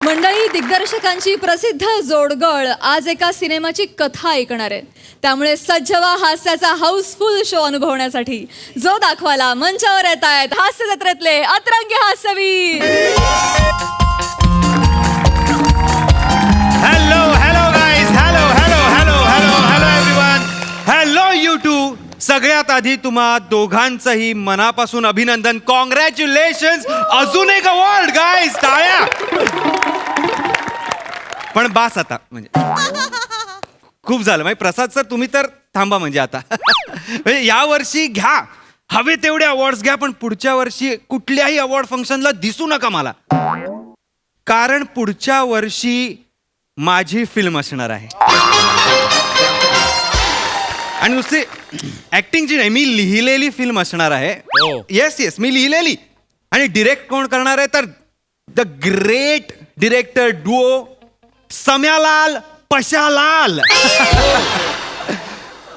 मंडळी, दिग्दर्शकांची प्रसिद्ध जोडगळ आज एका सिनेमाची कथा ऐकणार आहे. त्यामुळे सज्ज व्हा हास्याचा हाऊसफुल शो अनुभवण्यासाठी. जो दाखवायला मंचावर येत आहेत हास्य जत्रेतले अतरंगी हास्यवीर. Hello hello guys, hello hello hello hello hello everyone, hello YouTube. सगळ्यात आधी तुम्हा दोघांचंही मनापासून अभिनंदन, कॉंग्रॅच्युलेशन्स. अजून एक अवॉर्ड गाईज, टाळ्या. पण बास आता, म्हणजे खूप झालं. म्हणजे प्रसाद सर तुम्ही तर थांबा, म्हणजे आता म्हणजे या वर्षी घ्या हवे तेवढे अवॉर्ड्स घ्या, पण पुढच्या वर्षी कुठल्याही अवॉर्ड फंक्शनला दिसू नका मला, कारण पुढच्या वर्षी माझी फिल्म असणार आहे. आणि नुसती ऍक्टिंगची नाही, मी लिहिलेली फिल्म असणार आहे. येस मी लिहिलेली. आणि डिरेक्ट कोण करणार आहे तर द ग्रेट डिरेक्टर डुओ सम्यालाल पशालाल.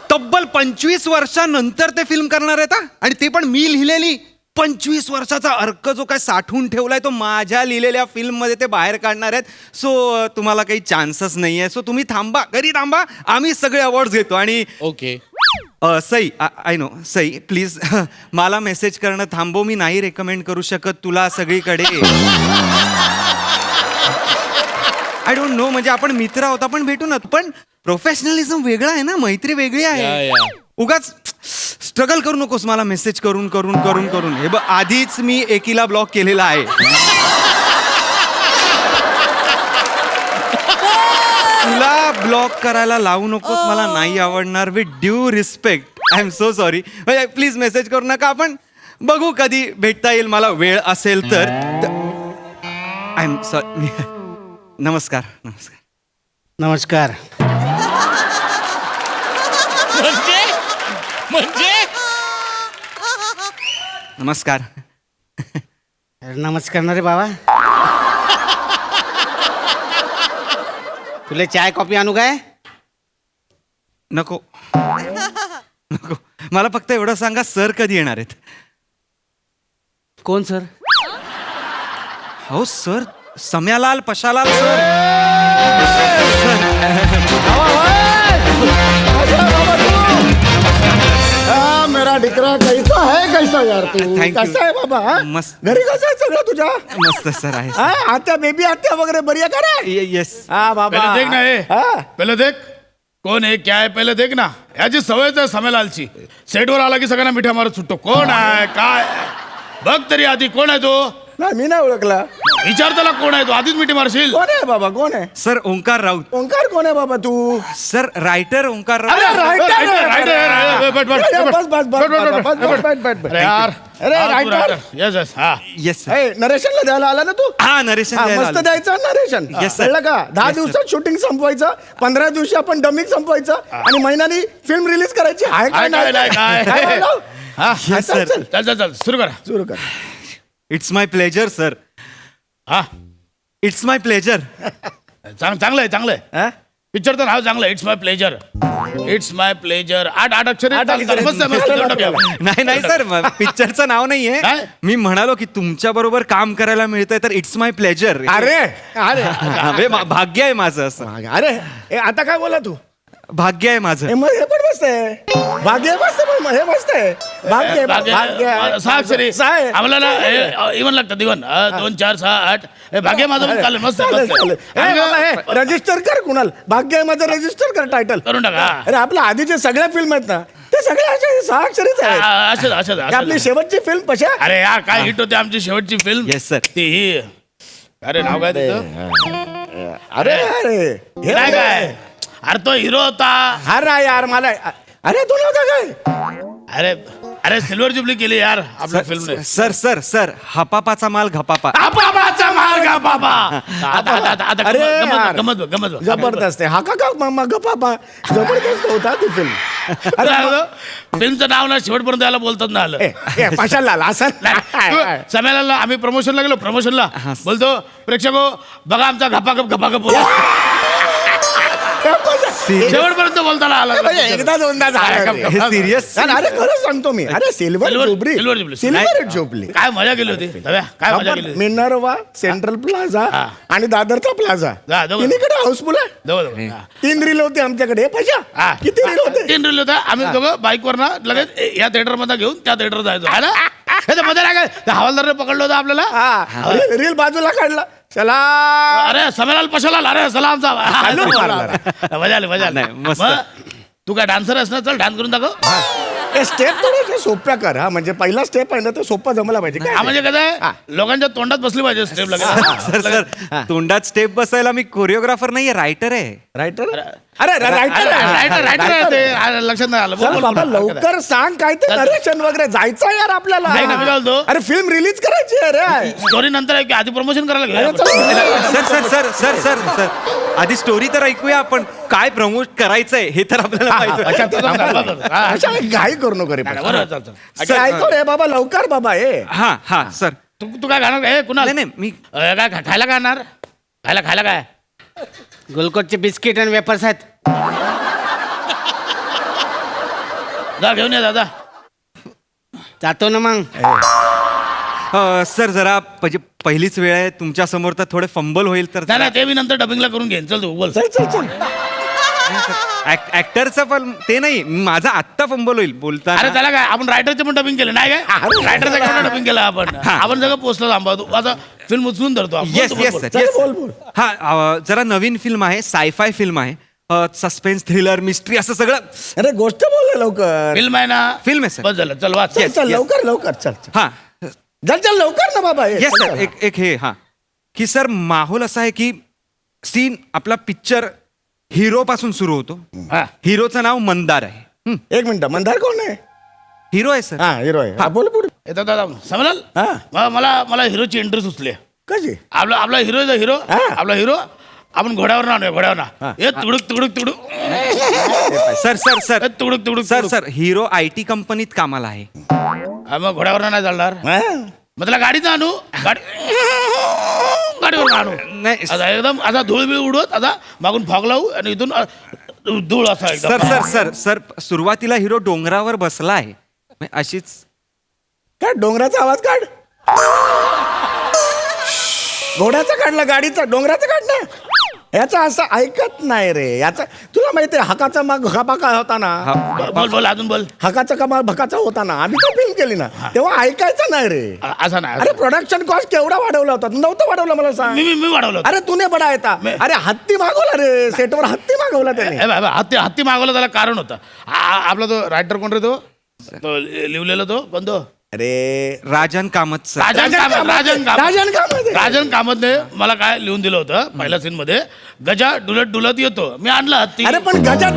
तब्बल 25 वर्षानंतर ते फिल्म करणार आहेत, आणि ते पण मी लिहिलेली. 25 वर्षाचा अर्क जो काय साठवून ठेवलाय तो माझ्या लिहिलेल्या फिल्म मध्ये ते बाहेर काढणार आहेत. सो तुम्हाला काही चान्सच नाहीये. सो तुम्ही थांबा, घरी थांबा, आम्ही सगळे अवॉर्ड्स घेतो. आणि okay Sai, I know Sai, please मला मेसेज करणं थांबव. मी नाही रेकमेंड करू शकत तुला सगळीकडे. आय डोंट नो, म्हणजे आपण मित्र आहोत, आपण भेटू ना. पण प्रोफेशनलिझम वेगळा आहे ना, मैत्री वेगळी आहे. उगाच स्ट्रगल करू नकोस मला मेसेज करून करून करून करून. हे बघ, आधीच मी एकीला ब्लॉक केलेला आहे. तुला ब्लॉक करायला लावू नकोस, मला नाही आवडणार. With due respect, I am so sorry. Please message करू नका. आपण बघू कधी भेटता येईल, मला वेळ असेल तर. I am sorry. नमस्कार नमस्कार नमस्कार. म्हणजे नमस्कार. नमस्कार ना रे बाबा. तुला चाय कॉफी आणू काय? नको नको, मला फक्त एवढं सांगा, सर कधी येणार आहेत? कोण सर? हो सर, सम्यालाल पशालाल सर. मेरा डिकरा कैसा है, कैसा यार तू? Thank you. कैसा आहे बाबा? हा? मस्त. घरी कसं आहे सगळं तुझ्या? मस्त सर आहे. हा, आत्या बेबी आत्या वगैरे बरी आहे का रे? येस. हा बाबा. पहले देख ना ये, हा. पहले देख कोण आहे, क्या आहे, पहिले देख ना. याची सवयच आहे सम्यालालची. सेटवर आला की सगळ्यांना मिठ्या मारत सुटतो. कोण आहे, काय आहे? बघ तरी आधी कोण आहे तो. नाही, मी नाही ओळखला. विचार त्याला कोण आहे तो, आधीच मिठी मारशील. कोण आहे बाबा, कोण आहे? सर ओंकार राऊत. ओंकार कोण आहे बाबा तू? सर रायटर ओंकार अरे, राऊत. रायटर. बस, बस, अरे, बस, बस, बस, बस, बस, बस, बस, बस, बस. अरे यार, अरे, हा, तू रायटर. रायटर. येस येस, हा. Yes sir. ए, नरेशनला द्यायला आला ना तू? हा, नरेशन हा, द्यायला मस्त आलो. द्यायचं नरेशन. Yes, sir. कळलं का? 10 Yes, sir. दिवसात शूटिंग संपवायचं, 15 दिवशी आपण डमिंग संपवायचं, आणि महिन्यानी फिल्म रिलीज करायची. आहे काय? काय, नाही काय? काय बोललो? हा, Yes, चल, sir. चल. चल चल चल सुरू करा. सुरू कर. It's my pleasure sir. हा, इट्स माय प्लेजर. चांगलं आहे, चांगलं आहे. हा? पिक्चरचं नाव चांगलं आहे. It's my pleasure. It's my pleasure. आठ अक्षर आठ अक्षरे. मस्त आहे, मस्त आहे. तोंड घ्या. नाही नाही सर, पिक्चरचं नाव नाहीये. नाही? मी म्हणालो की तुमच्या बरोबर काम करायला मिळतंय, तर इट्स माय प्लेजर. अरे अरे भाग्य आहे माझं. असं अरे ए, आता काय बोला तू? भाग्य आहे माझं. हे हे पण मस्त आहे. भाग्य मस्त आहे, पण हे मस्त आहे. भाग्य भाग्य सहा अक्षरी सहा आहे. आम्हाला ना इवन लागतं इवन 2 4 6 8 भाग्य माझं पण चालेल. मस्त आहे, चालेल, मस्त चालेल. आहे. ए, बाबा, हे रजिस्टर कर कुणाल. भाग्य आहे माझं, रजिस्टर कर टायटल. करून टाका. अरे आपल्या आधीचे सगळ्या फिल्म आहेत ना, ते सगळे असे 6 अक्षरीच आहेत. असं असं हे आपली शेवटची फिल्म पशा. अरे यार काय हिट होते आमची शेवटची फिल्म. Yes, sir. ती ही अरे नाव काय तिचं? अरे अरे हे काय काय अरे तो हिरो होता. हा ना यार, मला अरे तू नव्हता काय? अरे अरे सिल्वर जुबली केली यार आपल्या फिल्मने. सर सर सर, हपापाचा माल घपापा. बाबाचा मार्ग बाबा. आता अरे यार. गमत गमत जबरदस्त आहे. हा का मग पापा जबरदस्त होता ती फिल्म. अरे फिल्मचं नाव ना शेवटपर्यंत याला बोलतात ना आलं. पशाला असं समेला आम्ही प्रमोशनला गेलो. प्रमोशनला बोलतो प्रेक्षको बघा आमचा घपाघप घपाघप. शेवटपर्यंत बोलताना आला एकदा दोनदा झालं रे. हे सिरियस अरे खरंच सांगतो मी. अरे सिल्वर जुबली सिल्वर जुबली काय मजा केली होती दव्या, काय मजा केली होती? मिनर्वा, सेंट्रल प्लाझा आणि दादरचा प्लाझा जा, दोघं. तिन्हीकडे हाऊसफुल आहे. जवळ जवळ. हा. 3 रील होते आमच्याकडे. पैसा हा. किती रील होते? 3 रील होता. आम्ही दोघं बाईकवर ना लगेच या थिएटर मध्ये घेऊन त्या थिएटर जायचो है ना. हे तर मजा नाही काय, त्या हवालदारने पकडलं होतं आपल्याला. हा रील बाजूला काढला. चला अरे समलाल पशालाल, अरे सलामचा आलो मारला. मजा आली मजा नाही, आली. मस्त. मग तू काय डान्सर आहेस ना, चल डान्स करून दाखव. स्टेप थोडं सोप्या कर. हा म्हणजे पहिला स्टेप आहे ना तो सोपा जमला पाहिजे. काय हा म्हणजे कसं आहे, लोकांच्या तोंडात बसली पाहिजे स्टेप सर सर तोंडात स्टेप बसायला मी कोरिओग्राफर नाहीये, रायटर आहे. रायटर अरे रायटर रायटर रायटर ते लक्षात नाही आलं. बोल, चल बोल, बाबा बोल. लवकर सांग काय ते नरेशन वगैरे जायचं यार आपल्याला. नाही, नाही, मी काय बोलतो? अरे फिल्म रिलीज करायची आहे रे. स्टोरी नंतर आहे की आधी प्रमोशन करायला अरे लागेल. चल. सर सर सर सर सर सर आधी स्टोरी तर ऐकूया आपण. काय प्रमोट करायचंय हे तर आपल्याला माहिती. अशा घाई करू नको रे. बरोबर, चल, चल. अरे ऐकव रे बाबा लवकर बाबा हे. हा हा सर. तू काय खाणार हे कुणाल? नाही नाही मी काय खायला काय आणणार? खायला काय? गुलकोटचे बिस्किट आणि वेफर्स आहेत. जा घेऊन ये दादा. जातो ना मग. सर जरा म्हणजे पहिलीच वेळ आहे तुमच्या समोर, तर थोडे फंबल होईल तर नाही नाही, ते मी नंतर डबिंगला करून घेईन. चल तू बोल. चल चल चल. ऍक्टरचं पण ते नाही, माझा आत्ता फंबल होईल अरे बोलता. त्याला काय, आपण रायटरचे पण डबिंग केलं नाही काय? रायटरचं केवढं डबिंग केलं आपण. आपण सगळं पोचलं थांबवतो. आता फिल्म उचलून धरतो आपण. येस बोल, येस बोल, सर बोल. येस बोल, बोल. हा जरा नवीन फिल्म आहे, सायफाय फिल्म आहे. सस्पेन्स, थ्रिलर, मिस्ट्री असं सगळं. अरे गोष्ट बोल ना लवकर. फिल्म आहे ना? फिल्म आहे, सर. बस झालं, चल वाच. चल Yes, चल yes. लवकर लवकर चल चल. हा चल चल लवकर ना बाबा हे. येस चल, सर. चल. एक हे हा की सर माहोल असा आहे की सीन आपला पिक्चर हिरो पासून सुरू होतो. हा. हिरोचं नाव मंदार आहे. एक मिनिट मंदार कोण आहे? हिरो आहे सर. हा हिरो आहे. हा बोल पुढे. येतात दादा समजाल. हा. मला हिरोची एंट्री सुचली. कशी? आपला हिरो हा. आपला हिरो आपण घोड्यावर ना आणूया, घोड्यावर ना. हे तुडुक तुडुक तुडुक सर सर सर तुडुक तुडुक सर सर हिरो IT कंपनीत कामाला आहे. मग घोड्यावर नाही चालणार. हा? मग त्याला गाडीत आणू. गाडीवर आणू. नाही आता एकदम असा धूळ बिळ उडवत आता मागून फॉग लावू आणि इथून धूळ असा एकदम. सर सर सर सर सुरुवातीला हिरो डोंगरावर बसला आहे. अशीच काय डोंगराचा आवाज काढ. घोड्याचा काढला, गाडीचा, डोंगराचा काढ ना. याचा असं ऐकत नाही रे. याचा तुला माहिती आहे हकाचा माग हकापा होता ना. बोल बोल अजून बोल. हकाचा कमाल भकाचा होता ना. आम्ही तर फिल्म केली ना तेव्हा ऐकायचं नाही रे. असा नाही अरे प्रोडक्शन कॉस्ट केवढा वाढवला होता? नव्हतं वाढवला मला सांग. मी वाढवलं होतं. अरे तूने बडा येता. अरे हत्ती मागवला रे सेटवर. हत्ती मागवला त्याने. हत्ती मागवलं त्याला कारण होतं. आपला तो रायटर कोण रे तो लिहिलेला तो कोण तो? अरे राजन कामत सर. राजन कामतने मला काय लिहून दिलं होतं पहिल्या सीन मध्ये, गजा डुलत डुलत येतो. मी आणला हत्ती. अरे पण गजा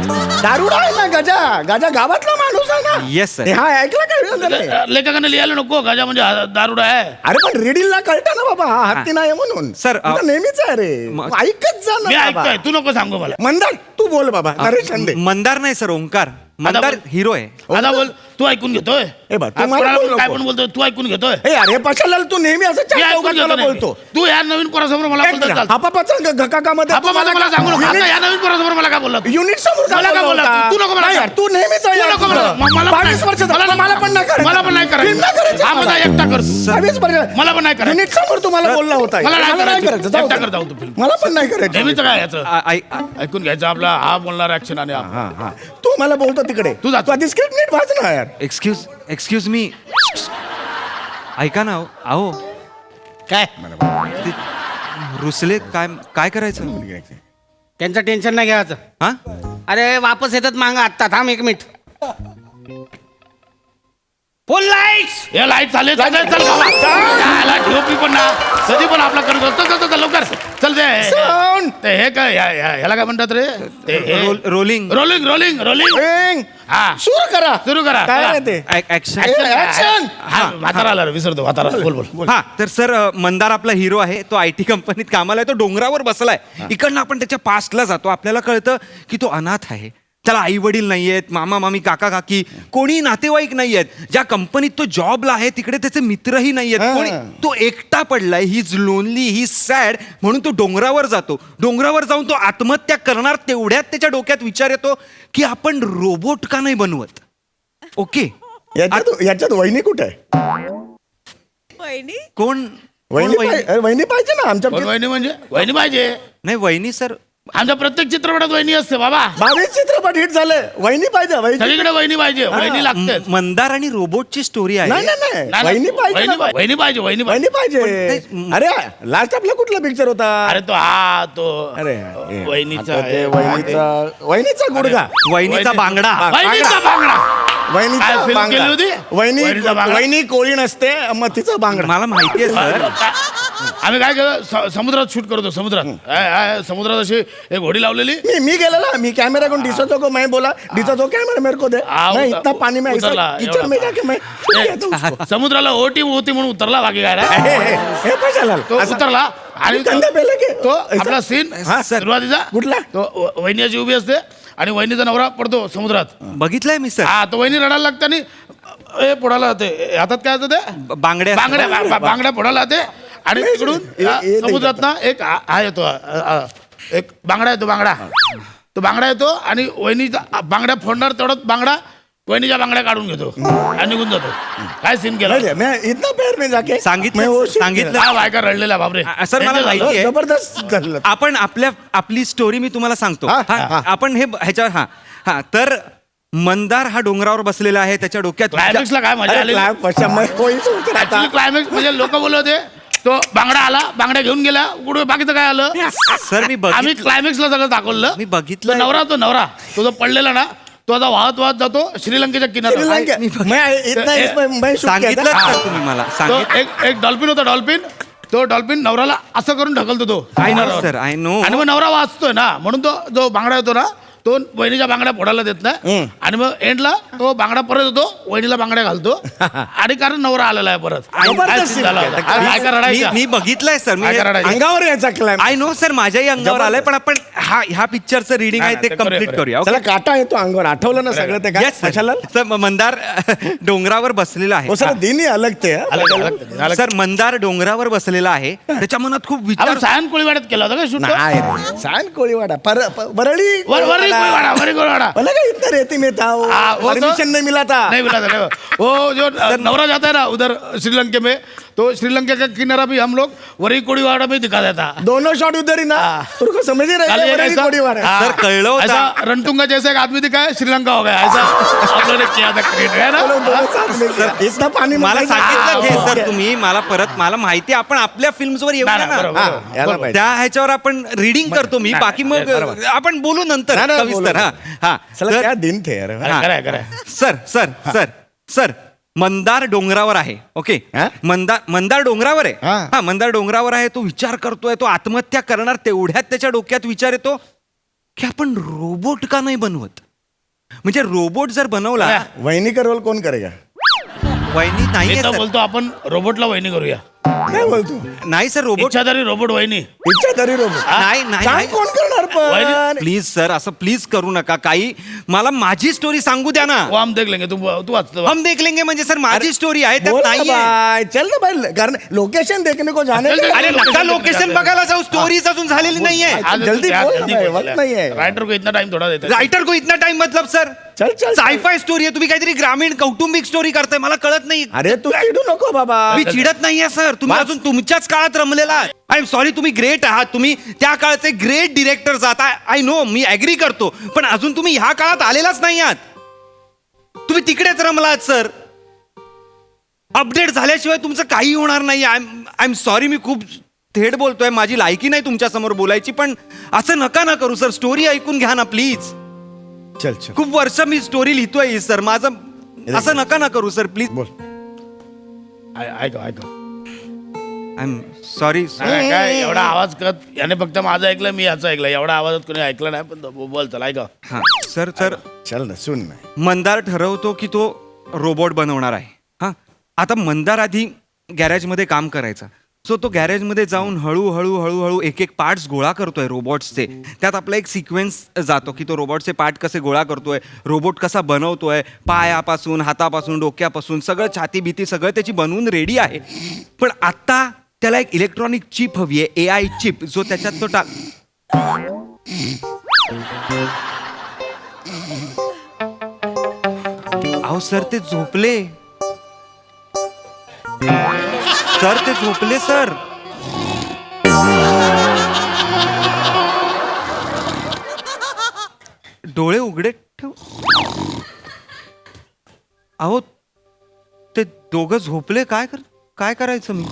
दारुडा आहे ना. गजा गजा गावातला माणूस आहे ना. Yes sir. हे हा ऐकलं काय? लेखकाने लिहायला नको गजा म्हणजे दारुडा आहे. अरे पण रीडिंगला कळतं ना बाबा हा हत्ती नाही म्हणून. सर, तुला नेहमीच आहे रे. ऐकत जा मी ना ऐकतोय, बाबा. तू नको सांगू मला. मंदार तू बोल बाबा. नरेशन दे. मंदार नाही सर, ओंकार. मंदार बोल. हिरो आहे. आता बोल, तू ऐकून घेतोय. ए बा, तू आज मला कोणाला बोलू पण काय नको. पण बोलतोय, तू ऐकून घेतोय. ए अरे पशालाल तू नेहमी असं मी चार ऐकून चौघात घेतो मला नाही. बोलतो. तू या नवीन पोरासमोर मला बोलतो चालतं. हापापाचा घकाकामध्ये आपण मला सांगू नको. आता या नवीन पोरासमोर मला काय बोलला तू? युनिट समोर मला काय बोलला तू? नको मला नाही यार, तू नेहमीच आहे तू यार नको मला. तुझं. मला पण 22 वर्ष नाही. झालं. मला पण नाही करायचं. मला पण नाही Film नाही करायचं हा मला. माझा एकटा करतो. 22 वर्ष. मला पण नाही करायचं. युनिट समोर तू मला बोलला होता. मला नाही करायचं. करायचं. जाऊ एकटा दे. कर जाऊ तू film. मला पण नाही करायचं. नेहमीच काय याचं आ- ऐकून घ्यायचं आपला हा बोलणार ऍक्शन आणि हा. हा हा तू मला बोलतो तिकडे. तू जा. तू आधी स्क्रिप्ट नीट वाच ना यार. Excuse me. ऐका ना अहो. काय ते रुसले काय काय करायचं? त्यांचं टेन्शन नाही घ्यायचं. हा अरे वापस येतात मांगा आत्ता. थांब 1 मिनिट. फुल लाईट्स. हे लाईट चालले चल चल बाबा. याला DOP पण ना कधी पण आपला करतो. चल चल लवकर चल. Sound. ते हे काय ह्याला काय म्हणतात रे ते रोलिंग रोलिंग रोलिंग रोलिंग. एंग. हा सुरू करा. सुरू करा. काय रे ते? ऍक्शन. Action. हा म्हातारा आला रे, विसरतो म्हातारा. बोल बोल. हा तर सर मंदार आपला हिरो आहे. तो IT कंपनीत कामाला आहे. तो डोंगरावर बसलाय. इकडनं आपण त्याच्या पास्टला जातो. आपल्याला कळतं की तो अनाथ आहे. त्याला आई वडील नाही आहेत, मामा मामी काका काकी कोणी नातेवाईक नाही आहेत. ज्या कंपनीत तो जॉबला आहे तिकडे त्याचे मित्रही नाही आहेत. कोणी तो एकटा पडलाय. He is lonely, he sad. म्हणून तो डोंगरावर जातो. डोंगरावर जाऊन तो आत्महत्या करणार. तेवढ्यात त्याच्या डोक्यात विचार येतो की आपण रोबोट का नाही बनवत. ओके, याच्यात वहिनी कुठे आहे? कोण वहिनी वहिनी? अरे वहिनी पाहिजे ना आमच्या पण वहिनी म्हणजे वहिनी पाहिजे. नाही वहिनी सर, आमच्या प्रत्येक चित्रपटात वहिनी असते बाबा. 22 चित्रपट हिट झाले. वहिनी पाहिजे वहिनी. सगळीकडे वहिनी पाहिजे. वहिनी लागते. मंदार आणि रोबोटची स्टोरी आहे. नाही नाही नाही वहिनी पाहिजे ना. वहिनी पाहिजे. वहिनी वहिनी पाहिजे. पाहिजे. अरे लास्ट आपला कुठला पिक्चर होता? अरे तो अरे वहिनीचा आता ते वहिनीचा गुडघा. वहिनीचा बांगडा. वहिनीचा बांगडा. वहिनीचा काय film बांगडा. केली होती? वहिनीचा बांगडा. वहिनी कोळी नसते मग तिचा बांगडा. मला माहितीये सर. आम्ही काय केलं, समुद्रात शूट करतो. समुद्रात अशी एक घोडी लावलेली. मी गेलेला. मी कैमरा को डिसोजो को मैं बोला डिसोजो कैमरा मेरे को दे. मैं इतना पानी में ऐसा उतरला, किचन में जाके मैं समुद्राला ओटी होती म्हणून उतरला. बाकी काय रे? हे पैशाला तो उतरला आणि कंदे पेले की तो आपला सीन हा, सर. सुरुवातीचा कुठला? तो वहिनी अशी उभी असते आणि वहिनीचा नवरा पडतो समुद्रात. बघितलंय मी सर. हा, तो वहिनी रडायला लागते आणि पुढाला जाते. हातात काय होतं ते? बांगड्या बांगड्या पुढाला जाते आणि तिकडून समुद्रात ना एक हा येतो. एक बांगडा येतो. तो बांगडा येतो आणि वहिनीचा बांगड्या फोडणार तेवढाच बांगडा वहिनीच्या बांगड्या काढून घेतो आणि निघून जातो. काय सीन केला? मैं इतना पैर में जाके मैं वो shoot सांगितलं. हा, बायका रडलेला बापरे. सर मला माहिती आहे. जबरदस्त झालं. आपण आपली स्टोरी मी तुम्हाला सांगतो. हा, हा, हा. आपण ह्याच्यावर हा तर मंदार हा डोंगरावर बसलेला आहे. त्याच्या डोक्यात क्लायमॅक्सला काय मजा अरे आली? क्लास पश्चिम मैं कोई सोच रहा था. ऍक्च्युली क्लायमॅक्स म्हणजे लोक बोलत होते तो बांगडा आला, बांगड्या घेऊन गेला. कुठे बाकीचं काय आलं? सर मी आम्ही क्लायमॅक्सला सगळं दाखवलं. मी बघितलं. तो नवरा तो जो पडलेला ना तो आता वाहत जातो श्रीलंकेच्या किनाऱ्यावर. श्रीलंका मैं इतना इसमें मैं शूट किया सांगितलं था. सर तुम्ही मला तो सांगितलं. एक डॉल्फिन होता. तो डॉल्फिन नवऱ्याला असं करून ढकलतो तो I know, किनाऱ्यावर. sir, I know. आणि मग नवरा वाचतोय ना म्हणून तो जो बांगडा येतो ना तो वहिनीच्या बांगड्या फोडायला देत नाही. आणि मग एंडला तो बांगडा परत येतो, वहिनीला बांगड्या घालतो आणि कारण नवरा आलेला आहे परत. जबरदस्त काय scene झाला होता? scene. काय का रडायचा? मी बघितलंय सर. मी काय का रडायचा? अंगावर यायचा क्लाइम. आय नो सर, माझ्याही अंगावर आलंय. पण आपण ह्या पिक्चरचं रिडिंग आहे ते नाही, कम्प्लीट करूया. करूया. त्याला काटा येतो अंगावर. आठवलं ना सगळं ते काय? Yes, sir. कशाला? सर मंदार डोंगरावर बसलेला आहे. हो सर दिन ही अलग थे हाँ? अलग- सर मंदार डोंगरावर बसलेला आहे. त्याच्या मनात खूप विचार. आपण सायन कोळीवाड्यात केला होता का शूट? नाही रे. सायन कोळीवाडा वरळी वरी कोळीवाडा. बोला का इतना रेती में था वो हाँ, वो तो- परमिशन नहीं मिला था. नहीं मिला था. वो जो नवरा जाता है ना उधर श्रीलंका में, तो श्रीलंका का किनारा भी हम लोग वरी कोड़ीवाड़ा में दिखा देता. दोनों शॉट उधर ही ना. तुमको समझ ही खाली रहे एक वरळी ऐसा- कोळीवाडा. हाँ, सर, कळलं होतं. ऐसा रणतुंगा जैसे एक आदमी दिखा है, श्रीलंका हो गया ऐसा आप लोगों ने किया था क्रिएट है ना. दोनों साथ में किया. इतना पानी में मला कैसे- सांगितलं हाँ, हे हाँ, सर तुम्ही मला माहिती आहे. आपण आपल्या फिल्म्सवर येऊया नाही, ना. बरोबर. हाँ, याला पाहिजे. त्या ह्याच्यावर आपण रीडिंग करतो. मी बाकी मग बरोबर. आपण बोलू नंतर नाही, नाही, सविस्तर. बोलू. हा चला तर- क्या दिन थे यार. हाँ. कराय सर मंदार डोंगरावर आहे. ओके, हा? मंदार डोंगरावर आहे. हा. हा, मंदार डोंगरावर आहे. तो विचार करतोय. तो आत्महत्या करणार. तेवढ्यात त्याच्या डोक्यात विचार येतो की आपण रोबोट का नाही बनवत. म्हणजे रोबोट जर बनवला. वहिनी का रोल कौन करेगा? वहिनी मी नाहीये तर सर. बोलतो आपण रोबोटला वहिनी करूया. काय बोलतो? नाही सर, रोबोट इच्छाधारी रोबोट वहिनी. इच्छाधारी रोबो. नाही नाही काम नाही. कोण करणार पण? प्लीज सर, असं प्लीज करू नका. काही मला माझी स्टोरी सांगू द्या ना. वो हम देख लेंगे. तू वाचतो. हम देख लेंगे म्हणजे सर माझी स्टोरी आहे त्यात बोल ना नाहीये. बाय. चल ना भाई कारण लोकेशन देखने को जाने चल, के- चल, अरे location नका देखने लोकेशन जाते हैं. बघायला जाऊ. स्टोरीज अजून झालेली नाहीये. जल्दी बोल ना भाई, वक्त नहीं है. राइटर को इतना टाइम थोड़ा देते हैं. रायटर को इतना टाइम मतलब सर चल चल चल. सायफाय स्टोरी आहे. तुम्ही काहीतरी ग्रामीण कौटुंबिक स्टोरी करताय. मला कळत नाही. अरे तू चिडू नको बाबा. मी चिडत नाहीये सर. तुम्ही वाच. अजून तुमच्याच काळात रमलेला आय एम सॉरी. तुम्ही ग्रेट आहात. तुम्ही त्या काळचे ग्रेट डिरेक्टर आहात. आय नो, मी ॲग्री करतो. पण अजून तुम्ही ह्या काळात आलेलाच नाही आहात. तुम्ही तिकडेच रमलात सर. अपडेट झाल्याशिवाय तुमचं काही होणार नाही. I am sorry. मी खूप थेट बोलतोय. माझी लायकी नाही तुमच्या समोर बोलायची. पण असं नका ना करू सर. स्टोरी ऐकून घ्या ना प्लीज. चल चल खूप वर्ष मी स्टोरी लिहितोय सर. माझं असं नका ना करू सर प्लीज. बोल. ऐका आय एम सॉरी. काय एवढा आवाज करत याने फक्त माझं ऐकलं, मी याचं ऐकलं. एवढा आवाजात कोणी ऐकलं नाही. पण बोल चला ऐका. हा सर चल ना सुन ना. मंदार ठरवतो की तो रोबोट बनवणार आहे. हा, आता मंदार आधी गॅरेजमध्ये काम करायचा. सो तो गॅरेजमध्ये जाऊन हळूहळू एक एक पार्ट्स गोळा करतोय रोबोट्सचे. त्यात आपला एक सिक्वेन्स जातो की तो रोबोटचे पार्ट कसे गोळा करतोय, रोबोट कसा बनवतोय, पायापासून हातापासून डोक्यापासून सगळं, छाती भीती सगळं त्याची बनवून रेडी आहे. पण आत्ता त्याला एक इलेक्ट्रॉनिक चिप हवी आहे, AI चिप, जो त्याच्यात तो अहो सर ते झोपले सर. डोळे उघडे ठेव. अहो ते दोघं झोपले, काय करायचं मी?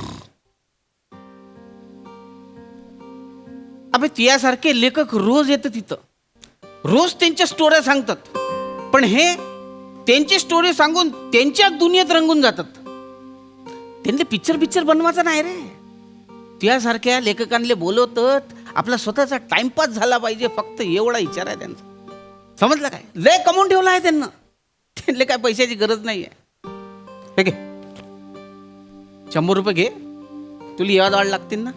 अबे तुझ्यासारखे लेखक रोज येतात तिथं, रोज त्यांच्या स्टोऱ्या सांगतात, पण हे त्यांची स्टोरी सांगून त्यांच्या दुनियेत रंगून जातात. त्यांनी पिक्चर बनवायचा नाही रे. तुझ्यासारख्या लेखकांना बोलवतात, आपला स्वतःचा टाइमपास झाला पाहिजे, फक्त एवढा विचार आहे त्यांचा. समजलं काय? लय कमवून ठेवला आहे त्यांना, त्यांना काय पैशाची गरज नाही आहे. हे घे 100 रुपये घे, तुला याद वाढ लागतील ना.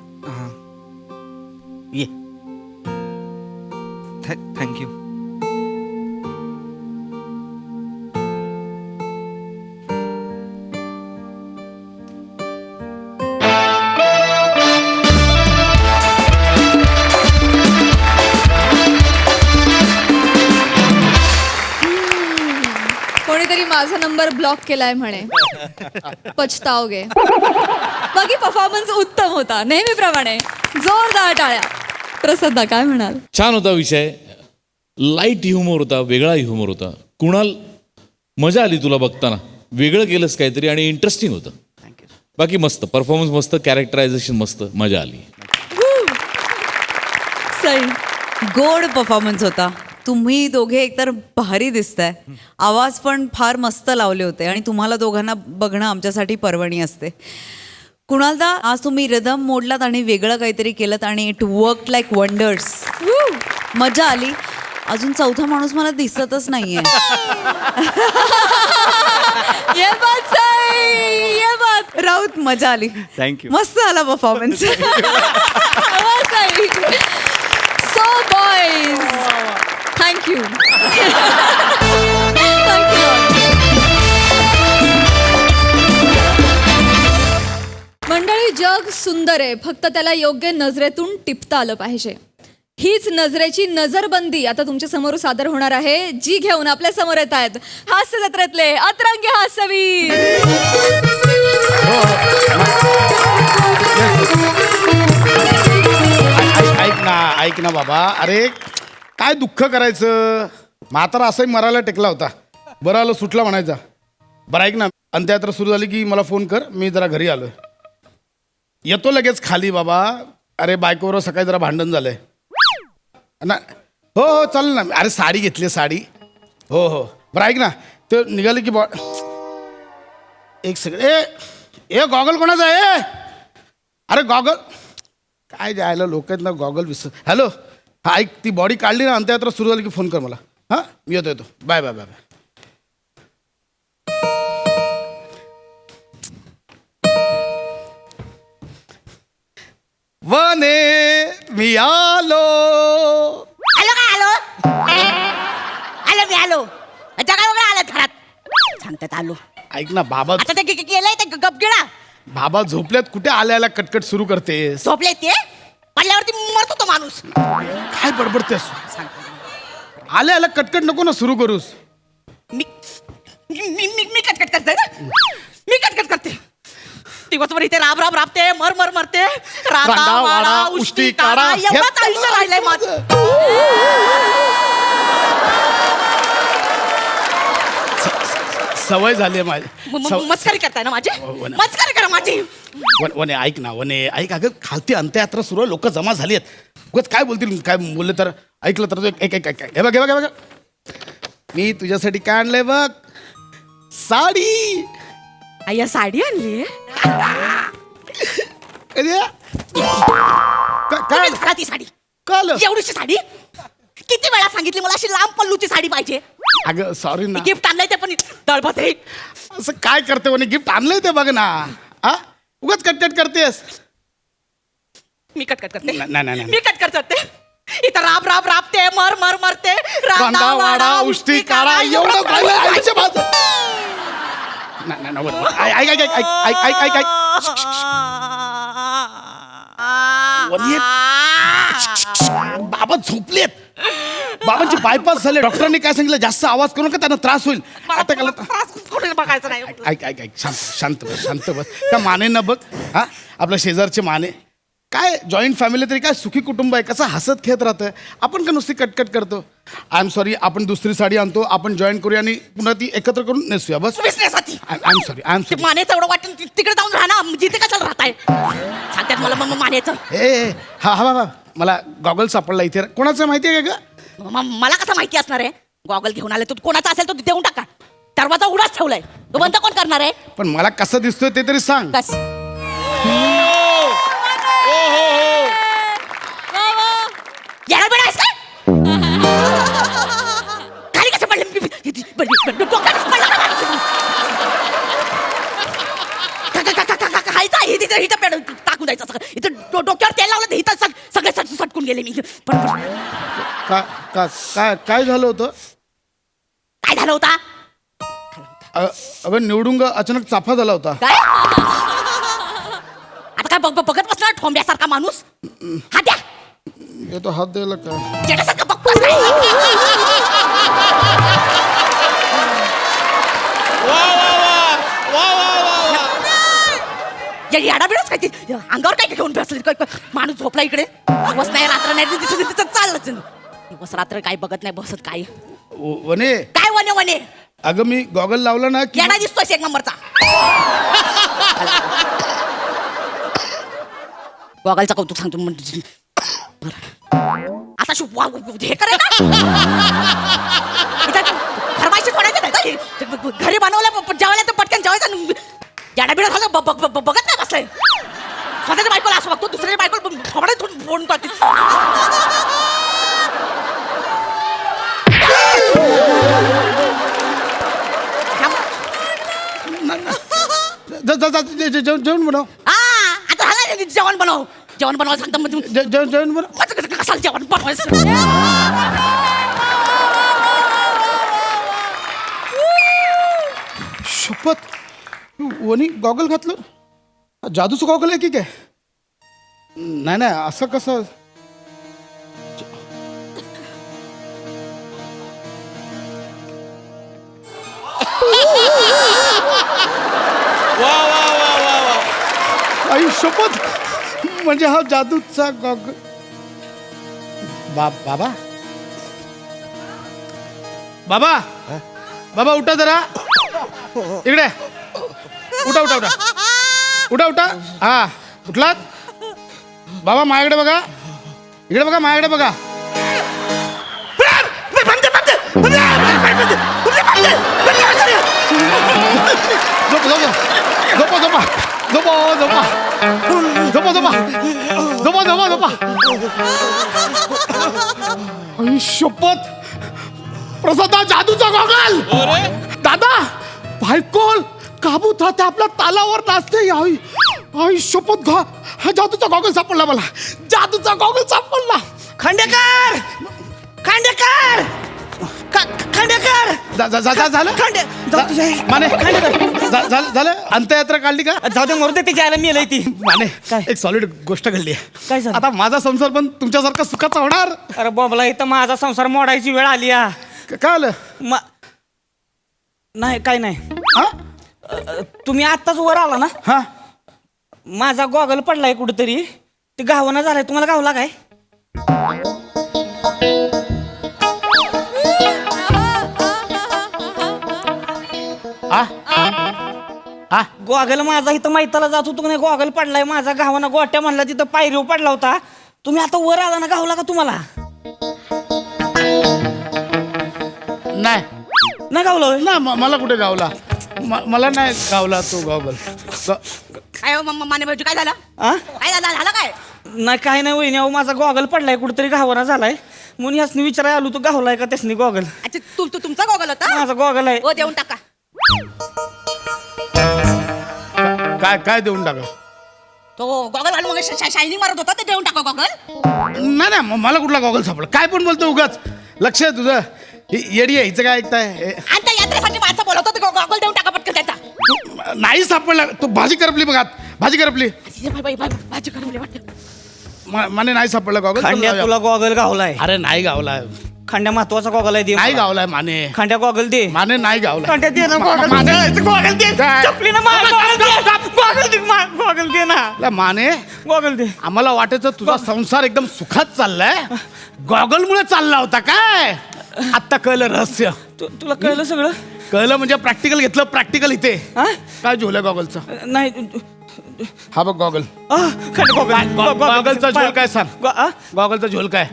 ये थँक्यू. कोणीतरी माझा नंबर ब्लॉक केलाय म्हणे. पछताओगे. बाकी परफॉर्मन्स उत्तम होता नेहमीप्रमाणे. जोरदार टाळ्या. प्रसाद काय म्हणाल? छान होता विषय, लाईट ह्युमर होता, वेगळा ह्युमर होता. कुणाल, मजा आली तुला बघताना, वेगळं केलंस काहीतरी आणि इंटरेस्टिंग होतं. बाकी मस्त परफॉर्मन्स, मस्त कॅरेक्टरायझेशन, मस्त मजा आली. सई. गोड परफॉर्मन्स होता. तुम्ही दोघे एकतर भारी दिसताय, आवाज पण फार मस्त लावले होते आणि तुम्हाला दोघांना बघणं आमच्यासाठी पर्वणी असते. कुणालदा, आज तुम्ही रिदम मोडलात आणि वेगळं काहीतरी केलं आणि इट वर्क लाईक वंडर्स. मजा आली. अजून चौथा माणूस मला दिसतच नाहीये. ये बात सई, ये बात. राऊत, मजा आली. Thank you. मस्त आला परफॉर्मन्स. So boys, thank you. मंडळी, जग सुंदर आहे, फक्त त्याला योग्य नजरेतून टिपता आलं पाहिजे. हीच नजरेची नजरबंदी आता तुमच्या समोर सादर होणार आहे, जी घेऊन आपल्या समोर येत आहेत हास्य जत्रेतले अतरंगी हास्यवीर. ऐक ना बाबा, अरे काय दुःख करायचं, म्हातारा असंही मरायला टेकला होता, बरं आलं सुटला म्हणायचा. बरं ऐक ना, अंत्ययात्रा सुरू झाली की मला फोन कर, मी जरा घरी आलोय, येतो लगेच खाली बाबा. अरे बायकोवर सकाळी जरा भांडण झालंय ना. हो चालेल ना. अरे साडी घेतली, साडी. हो बरं ऐक ना, ते निघाले की एक सेकंड. ए गॉगल कोणाचा आहे? अरे गॉगल काय द्यायला लोक आहेत ना, गॉगल विसर. हॅलो, हा ऐक, ती बॉडी काढली ना, अंत्ययात्रा सुरू झाली की फोन कर मला. हां, मी येतो. बाय. वने मी आलो. आलो जगा वगैरे आलं घरात सांगतात आलो. ऐक ना बाबा, आता ते केलंय ते गपगिळा बाबा झोपल्यात, कुठे आल्याला कटकट सुरू करते. झोपले ते पडल्यावरती मरतो तो माणूस. काय बडबडतेस? आल्याला कटकट नको ना सुरू करूस. मी कटकट करते ना, मी कटकट करते. दिवसभर इथे राबते, मरते. रांडा, वाडा, उष्टी, काढा. एवढंच आयुष्य राहिलंय माझं. सवय झाली आहे माझी. मस्करी करताय ना माझी, मस्करी करा माझी. वने ऐक ना, वने ऐक. अगं खालती अंत्ययात्रा सुरू आहे, लोक जमा झाली आहेत. उगाच काय बोलतील, काय बोलले तर ऐकलं तर. एक हे बघ, मी तुझ्यासाठी काय आणलंय बघ, साडी. आया साडी आणली काय ती साडी, काल एवढीशी साडी. किती वेळा सांगितली मला अशी लांब पल्लूची साडी पाहिजे. अगं सॉरी ना, गिफ्ट आणलंय ते पण दळभद्रे. असं काय करते म्हणे, गिफ्ट आणलंय ते बघ ना. हा, उगाच कटकट करतेस. मी कट करते नाही. मी कट करते इथं राबते मरते कांदा वाडा उष्टी काढा एवढं राहिलं आईच्या बाजू. नाही, बरोबर. ऐक. वने. बाबा झोपलेत. बाबांची बायपास झाले. डॉक्टरांनी काय सांगितलं, जास्त आवाज करू नका, त्यांना त्रास होईल. आता काय बघायचं नाही. ऐक शांत बस. त्या मानेनं बघ, हा आपल्या शेजारचे माने, काय जॉईंट फॅमिली तरी काय सुखी कुटुंब आहे, कसं हसत खेळत राहतं. आपण का नुसती कटकट करतो. आय एम सॉरी, आपण दुसरी साडी आणतो, आपण जॉईन करूया आणि पुन्हा ती एकत्र करून नेसूया बस. विसण्यासाठी आय एम सॉरी. मानेचं एवढं वाटतं तिकडे जाऊन राहा ना, जिथे कशाला राहताय सांगतात मला मग मानेचं. ए हा बाबा, मला गॉगल सापडला इथे. कोणाचं माहिती आहे का ग? मला कसं माहिती असणार आहे. गॉगल घेऊन आले तू, कोणाचा असेल तो देऊन टाका. दरवाजा उडाच ठेवलाय, तो बंद कोण करणार आहे. पण मला कसं दिसतोय ते तरी सांग. कस याला बेडा आहेस का? खाली कसं पडलं? डोक्यात पडलं का माणूस? खायचा इथं पेड टाकून द्यायचं सगळं. इथं डोक्यावर तेल लावलं इथं सगळे सटकून गेले मी. काय झालं होतं? काय झालं होता? अगं निवडून अचानक चाफा झाला होता. काय आता काय बघत बसला ठोंब्यासारखा माणूस. हा द्या येतो हात द्यायला काय? जेटासारखं बघतोस काय? याडाबिडच काय ते अंगावर काय घेऊन बसले. माणूस झोपला इकडे, दिवस नाही रात्र नाही, तिचं चाललंच. दिवस रात्र काय बघत नाही बसत. काय वने काय वने वने? अगं मी गॉगल लावला ना की येडा दिसतोय एक नंबरचा. गॉगलचं कौतुक सांगतो म्हणजे आता हे करे फरमाईशी सोडायचं नाही का? घरी बनवलं जेवायला तर पटकन जेवायचं. येडा बिडा झालं बघत नाही बसलंय. स्वतःच्या बायकोला असं बघतो, दुसऱ्याच्या बायकोला थोडं फोन टाकते. जेवण बनव. आता झालं जेवण बनवायला सांगतो म्हणजे जेवण बनव. कशाला जेवण बनवायचं? शपथ, वनी गॉगल घातलं. जादूचं गॉगल आहे की काय? नाही असं कसं. आई शपथ, म्हणजे हा जादूचा गॉगल. बाबा बाबा बाबा उठा जरा इकडे. उठा. हा उठलात? बाबा माझ्याकडे बघा, इकडे बघा, माझ्याकडे बघा. झोपा. आई शपथ, प्रसादा जादूचा गॉगल. दादा बायकोल काबूत राहते, आपल्या तालावर नाचते. आई शपथ, हा जादूचा गॉगल सापडला मला. जादूचा गॉगल सापडला. खांडेकर झालं माने झालं. अंत्ययात्रा काढली का? जाऊ दे मरू दे, तिच्या आयला मी येलंय ती. माने एक सॉलिड गोष्ट घडली. काय झालं? आता माझा संसार पण तुमच्यासारखा सुखाचा होणार. अरे बॉबला, इथं माझा संसार मोडायची वेळ आली. काय आलं? नाही काय नाही. हा तुम्ही आत्ताच वर आला ना, हा माझा गॉगल पडलाय कुठेतरी, ते गावाना झालाय. तुम्हाला गावला काय? गॉगल माझा इथं मैताला जात होतो नाही, गॉगल पडलाय माझा गावाना. गोट्या म्हणला तिथं पायरीव पडला होता. तुम्ही आता वर आला ना, गावला का तुम्हाला? नाही गावलं ना, मला कुठे गावला? मला नाही गावला तो गॉगल. काय माने भाऊजी काय झालं? काय झालं काय? नाही काय नाही वहिनी, अहो माझा गॉगल पडलाय कुठेतरी, गावाना झालाय. म्हणून यासनी विचारायला आलो, तो गावलाय का त्यासनी गॉगल. अच्छा तुमचा गॉगल होता? माझा गॉगल आहे. हो देऊन टाका. काय देऊन टाका? तो गॉगल घालून मग शायनिंग मारत होता ते देऊन टाका गॉगल. नाही नाही मला कुठला गॉगल सापडला काय पण बोलतो उगाच. लक्ष आहे तुझं येडी आहे हिचं काय ऐकताय. आणि त्या यात्रेसाठी माणसं बोलवतो ते गॉगल देऊन टाका पटकन त्याचा. नाही सापडला तो भाजी करपली बघ आत भाजी करपली. भाजी करून वाटतं. माने नाही सापडला गॉगल. खांड्या तुला गॉगल गावलाय. अरे नाही गावलाय. खांड्या महत्वाचा गॉगल आहे दे. नाही गावलाय माने. खांड्या गॉगल दे. माने नाही गावलाय. खांड्या दे ना गॉगल. गॉगल दे. चपली ना मार. गॉगल दे. गॉगल दे ना. माने गॉगल दे. आम्हाला वाटायचं तुझा संसार एकदम सुखात चाललाय. गॉगलमुळे चालला होता काय. आत्ता कळलं रहस्य. तुला कळलं सगळं. कळलं म्हणजे प्रॅक्टिकल घेतलं. प्रॅक्टिकल इथे काय झोल आहे गॉगलचा. नाही हा बघ गॉगल. गॉगलचा झोल काय सांग. गॉगलचा झोल काय.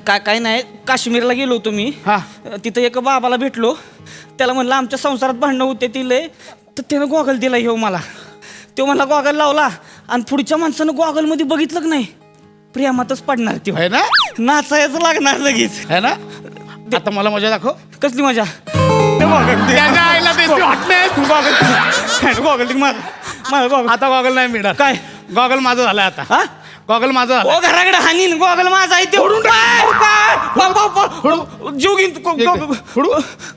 काय नाही काश्मीरला गेलो होतो मी. हा. तिथं एक बाबाला भेटलो. त्याला म्हणलं आमच्या संसारात भांडणं होते तिले तर त्यानं गॉगल दिला ह्यो मला. तो म्हणला गॉगल लावला आणि पुढच्या माणसानं गॉगल मध्ये बघितलं की नाही प्रेमातच पडणार ती आहे ना. नाचायचं लागणार लगेच. है ना. आता मला मजा दाखव. कसली मजा. आता गॉगल नाही मिळणार. काय गॉगल माझं झालंय आता. हा गॉगल माझं झालं. ओ घराकडे हानीन गॉगल माझा आहे ते उडून जीव घेईन गॉगल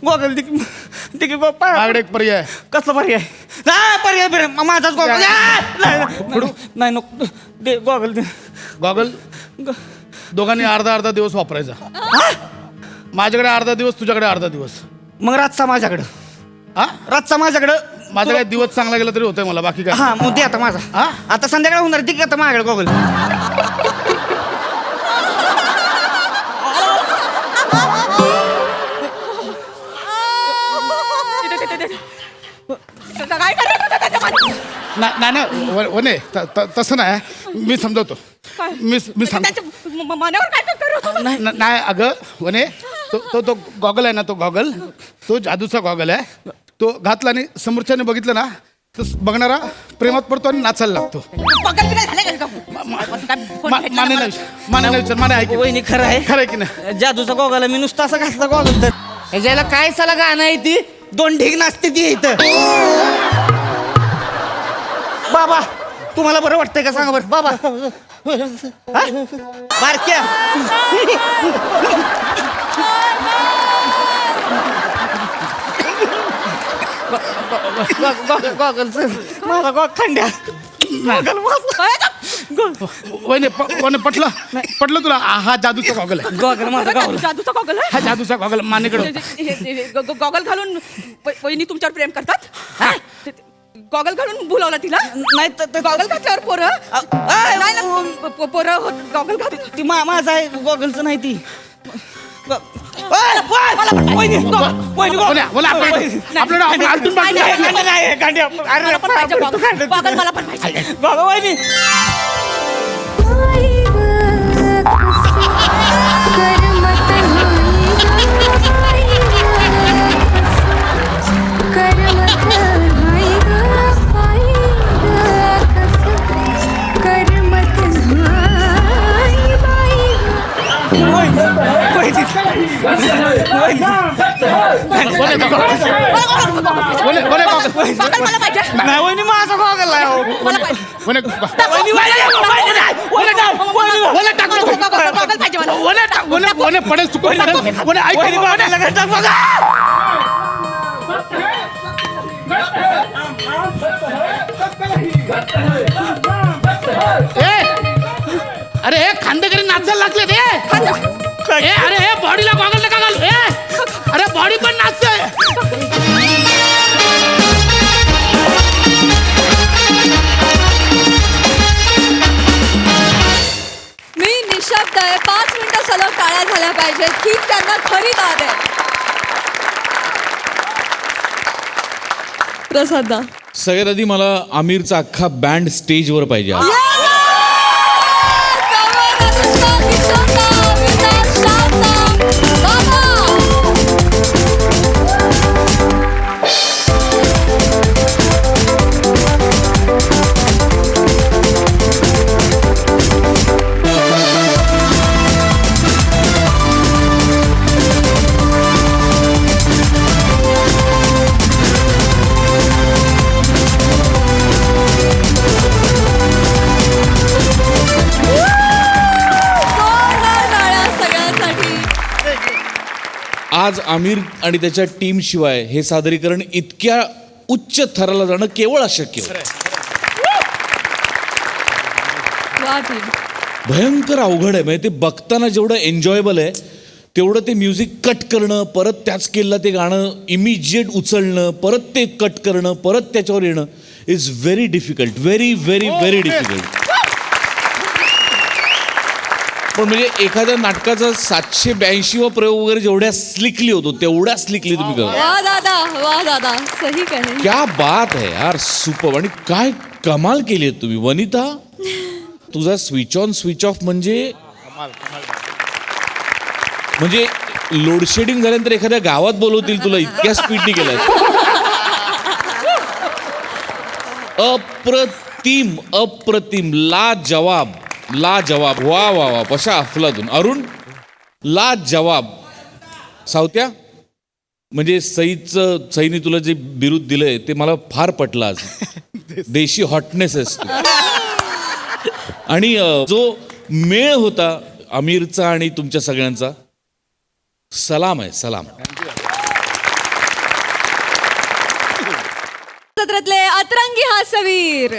माझ्याकडे एक पर्याय. कसला पर्याय. पर्याय माझाच गॉगल नाही नको दे गॉगल दे. गॉगल दोघांनी अर्धा अर्धा दिवस वापरायचा. माझ्याकडे अर्धा दिवस तुझ्याकडे अर्धा दिवस. मग रातचा माझ्याकडं. हा रातचा माझ्याकडं. माझा काय दिवस चांगला गेला तरी होतंय मला बाकी काय. हा मग दे आता माझा. हा आता संध्याकाळी होणार ठीक आहे आता माझ्याकडे गॉगल. काय करायचं त्याच्या मागे? नाही वने तसं नाही. मी समजवतो. मी सांगतो. त्याच्या मनावर काय करत होता? नाही अगं वने तो गॉगल आहे ना तो गॉगल तो जादूचा गॉगल आहे. तो घातला आणि समोरच्याने बघितलं ना तर बघणारा प्रेमात पडतो आणि नाचायला लागतो. गॉगल बी नाही झाले का? माने नाही विचार माने ऐक. वहिनी खरं आहे. खरं आहे की नाही. जादूचा गॉगल मी नुसता असा घातला गॉगल तर ह्याच्याला काय साला गाणं आहे ती दोन ढीग नाचते ती इथं. बाबा तुम्हाला बरं वाटतंय का सांगा बरं बाबा. हा? बारक्या गॉगल माझा गॉग खंड्या. वने पटलं तुला. हा जादूचा गॉगल आहे. गॉगल माझा गॉगल. जादूचा गॉगल आहे. हा जादूचा गॉगल मानेकडे. गॉगल घालून वहिनी तुमच्यावर प्रेम करतात. गॉगल घालून बोलावला तिला. नाही तर गॉगल घातल्यावर पोरं नाही ना पोरं गॉगल घालून. ती माझा आहे गॉगलचं नाही ती. गॉगल मला पण पाहिजे. नाही वहिनी माझा गॉगल आहे हो. पडेल चुकून अरे हे खांदेकरी नाचायला लागले ते. अरे हे बॉडीला गॉगल नका घालू. अरे बॉडी पण नाचतंय. मी निशब्द आहे. 5 मिनिटं सलग टाळ्या झाल्या पाहिजेत ही त्यांना खरी दाद आहे. प्रसादा सगळ्यात आधी मला आमिरचा अख्खा बँड स्टेजवर पाहिजे आज. आज आमिर आणि त्याच्या टीम शिवाय हे सादरीकरण इतक्या उच्च थराला जाणं केवळ अशक्य होतं. वा टीम. भयंकर अवघड आहे. म्हणजे ते बघताना जेवढं एन्जॉयबल आहे तेवढं ते म्युझिक कट करणं, परत त्याच स्केलला ते गाणं इमिजिएट उचलणं, परत ते कट करणं, परत त्याच्यावर येणं is very difficult. Very very very difficult. पण म्हणजे एखाद्या नाटकाचा 782 प्रयोग वगैरे जेवढ्या स्लिकली होतो तेवढ्या स्लिकली तुम्ही करा. वा दादा सही कहे. क्या बात आहे यार, सुपर. आणि काय कमाल केली आहे तुम्ही. वनिता, तुझा स्विच ऑन स्विच ऑफ म्हणजे लोडशेडिंग झाल्यानंतर एखाद्या गावात बोलवतील तुला, इतक्या स्पीडनी केलाय. अप्रतिम अप्रतिम. लाजवाब लाजवाब. वा वा वा. पशा अफलातून. अरुण, लाजवाब. सावत्या, म्हणजे सईनी तुला जे बिरुद दिलंय ते मला फार पटलं आज. देशी हॉटनेस आहेस तू. आणि जो मेळ होता आमिरचा आणि तुमच्या सगळ्यांचा, सलाम आहे, सलाम. सत्रातले अतरंगी हास्यवीर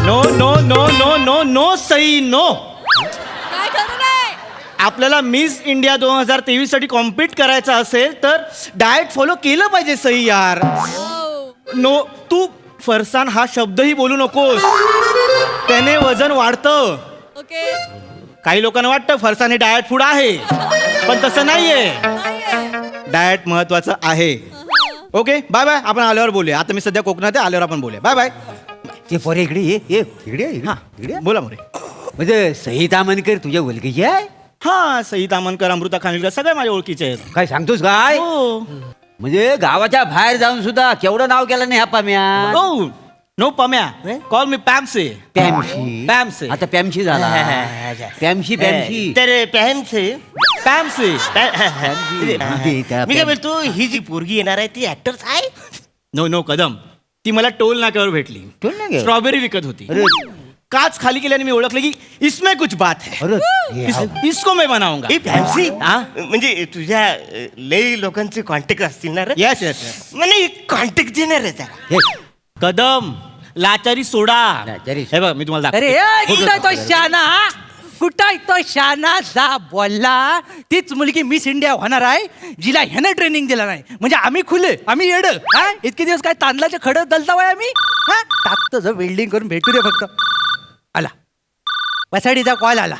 no no no no no no Sai no. काय करू नये. आपल्याला मिस इंडिया 2023 साठी कॉम्पीट करायचं असेल तर डाएट फॉलो केलं पाहिजे सई यार. नो, तू फरसान हा शब्दही बोलू नकोस, त्याने वजन वाढतं. ओके. काही लोकांना वाटतं फरसान हे डाएट फूड आहे, पण तसं नाहीये. डाएट महत्वाचं आहे. Okay, bye bye. आपण आल्यावर बोलूया. आता मी सध्या कोकणात आहे, आल्यावर आपण बोलूया. Bye bye. ते पोरे इकडे ये इकडे इकडे. बोला मोरे. म्हणजे सई तामनकर तुझ्या ओळखीची आहे? हा, सई तामनकर, अमृता खानविलकर सगळे माझ्या ओळखीचे आहेत. काय सांगतोस काय? हो. म्हणजे गावाच्या बाहेर जाऊन सुद्धा केवढं नाव केलं नाही ह्या पाम्या. नो नो पम्या, कॉल मी पॅमसे. पॅमशी. पॅमसे. आता पॅमशी झाला. पॅमशी पॅमशी. तर पॅमसे पॅमसे. मी काय बोलतो, ही जी पोरगी येणार आहे ती ऍक्टर्स आहे? नो नो कदम, ती मला टोल नाक्यावर भेटली. टोल नाक्यावर? स्ट्रॉबेरी विकत होती. अरे. काच खाली केल्याने मी ओळखलं की इसमें कुछ बात है. अरे इसको मैं बनाऊंगा. ही फॅन्सी हा? म्हणजे तुझ्या लई लोकांचे कॉन्टॅक्ट असतील ना रे? Yes yes yes. म्हणजे कॉन्टॅक्ट देणार आहे त्याला. कदम, लाचारी सोडा. लाचारी. हे बघ, मी तुम्हाला अरे दाखवतो. कुठं तो शाना, कुठं तो शाना जा बोलला. तीच मुलगी मिस इंडिया होणार आहे जिला ह्यानं ट्रेनिंग दिला नाही. म्हणजे आम्ही खुले, आम्ही येड. हा, इतके दिवस काय तांदळाचे खडं दलतावाय आम्ही. हा, टाकतो जो वेल्डिंग करून भेटू दे फक्त. आला वसाडीचा कॉल आला.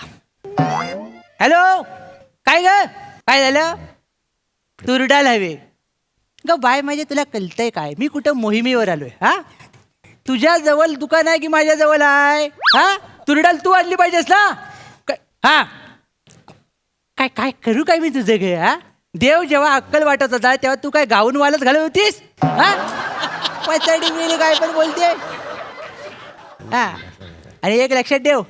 हॅलो, काय ग, काय झालं? तुरडाल हवे ग बाय. म्हणजे तुला कळतंय काय, मी कुठं मोहिमेवर आलोय? हा, तुझ्या जवळ दुकान आहे की माझ्या जवळ आहे? हा, तुरडाल तू आणली पाहिजेस ना. हा, काय काय करू काय मी तुझं गे? हा, देव जेव्हा अक्कल वाटत होता तेव्हा तू काय गाऊन वालत घालत होतीस? हा, पचाडी मिळेल काय पण बोलते. हा, आणि एक लक्षात ठेव,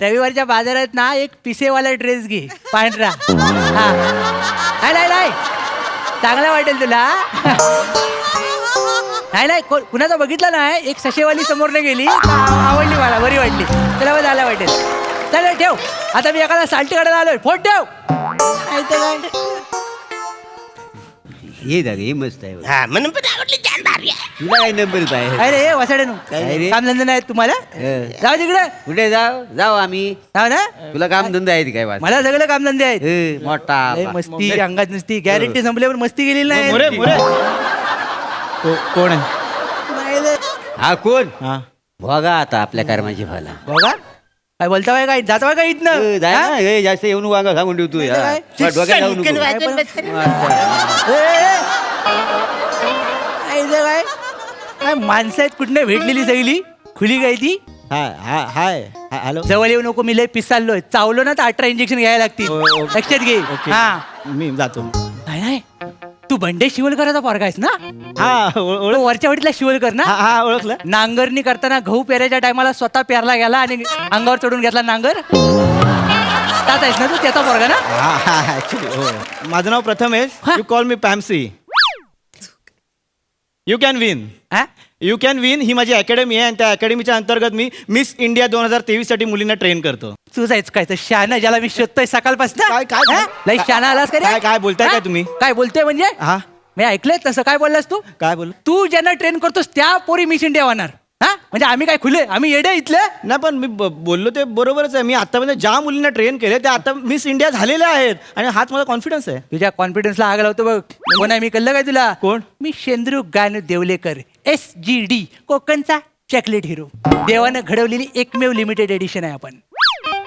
रविवारच्या बाजारात ना एक पिसेवाला ड्रेस घे पांढरा. हा, नाही नाही, चांगला वाटेल तुला. नाही नाही, कुणाचा बघितला नाही. एक सशेवाली समोरने गेली, आवडली मला, बरी वाटली, त्याला बघ झाला वाटेल. चालेल, ठेव. आता मी एखादा साल्टी काढायला आलोय, फोन ठेव. हे दादा हे मस्त आहे. हा, म्हणून पण आवडली, छान भारी आहे. तुला काय नंबर पाहिजे? अरे वसाडे काय रे? कामधंदा नाही तुम्हाला? जाऊ तिकडे. कुठे जाऊ आम्ही? जाऊ ना. तुला काम धंदा आहे काय वाट? मला सगळे कामधंदे आहेत. मोठा लय मस्ती अंगात नसती. गॅरंटी संपल्यावर मस्ती गेलेली नाही. मोरे मोरे. कोण आहे? हा कोण? हा, बघा आता आपल्या कर्माची फला. बघा काय बोलता काय, काय जाता काय इथनं? जाय ना, हे जास्त येऊन वागा सांगून ठेवतो नाही तर काय? डोक्यात जाऊ सनकन नको. वाजवून बसले. काय काय माणसं आहेत कुठनं भेटलेली सगळी खुली काय ती. हाय हाय. हॅलो. जवळ येऊ नको, मी लय पिसालोय. चावलो ना तर 18 इंजेक्शन घ्यायला लागतील. लक्षात घे. हा, मी जातो. नाही नाही, तू बंडे शिवलकराचा पोरगा आहेस ना? हा, तो वरच्या वाटीतला शिवलकर ना? हा, ओळखलं. नांगरणी करताना गहू पेरायच्या टायमाला स्वतः पेरला गेला आणि अंगावर चढून घेतला नांगर. त्यात आहेस ना तू, त्याचा पोरगा ना? हा, ऍक्च्युली हो. माझं नाव प्रथमेश. यू कॉल मी पॅमसी. You can win. हा? यू कॅन विन ही माझी अकॅडमी आहे आणि त्या अकॅडमीच्या अंतर्गत मी मिस इंडिया 2023 साठी मुलींना ट्रेन करतो. तू जायचं काय तर शाना ज्याला मी शोधतोय सकाळपासून काय? लई शाना आलास का रे? काय बोलताय हा? काय तुम्ही? काय बोलतोय म्हणजे हा मी ऐकलंय तसं. काय बोललास तू? काय बोल तू ज्यांना ट्रेन करतोस त्या पोरी मिस इंडिया होणार. हा म्हणजे आम्ही काय खुले, आम्ही येडे इथले. नाही पण मी बोललो ते बरोबरच आहे. मी आतापर्यंत ज्या मुलींना ट्रेन केले त्या आता मिस इंडिया झालेल्या आहेत आणि हाच माझा कॉन्फिडन्स आहे. तुझ्या कॉन्फिडन्सला आग लावतो बघ. कोण आहे मी कळलं काय तुला? कोण? मी शेंद्रू गानू देवलेकर, SGD, कोकणचा चॉकलेट हिरो. देवानं घडवलेली एकमेव लिमिटेड एडिशन आहे आपण.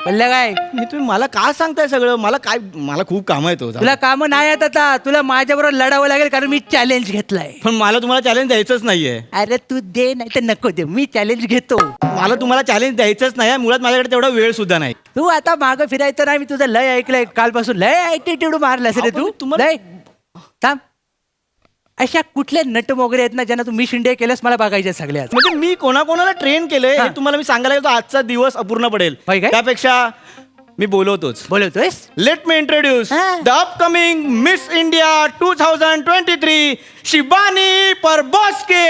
कळलं काय? नाही, तुम्ही मला का सांगताय सगळं? मला खूप काम आहे तो. तुला काम नाही आहेत आता. तुला माझ्याबरोबर लढावं लागेल कारण मी चॅलेंज घेतलंय. पण मला तुम्हाला चॅलेंज द्यायचंच नाहीये. अरे तू दे नाही तर नको दे, मी चॅलेंज घेतो. मला तुम्हाला चॅलेंज द्यायचंच नाही. मुळात माझ्याकडे तेवढा वेळ सुद्धा नाही. तू आता मागं फिरायचं नाही. मी तुझं लय ऐकलंय कालपासून. लय ऍटिट्यूड मारलास रे तू. लय थांब. अशा कुठल्या नट वगैरे आहेत ना ज्यांना तू मिस इंडिया केलंस मला बघायच्या सगळ्यात. म्हणजे मी कोणाकोणाला ट्रेन केलंय हे तुम्हाला मी सांगायला गेलो आजचा दिवस अपूर्ण पडेल. होय काय? त्यापेक्षा मी बोलवतोयस. Let me introduce the upcoming Miss India 2023 Shibani परबोस्के.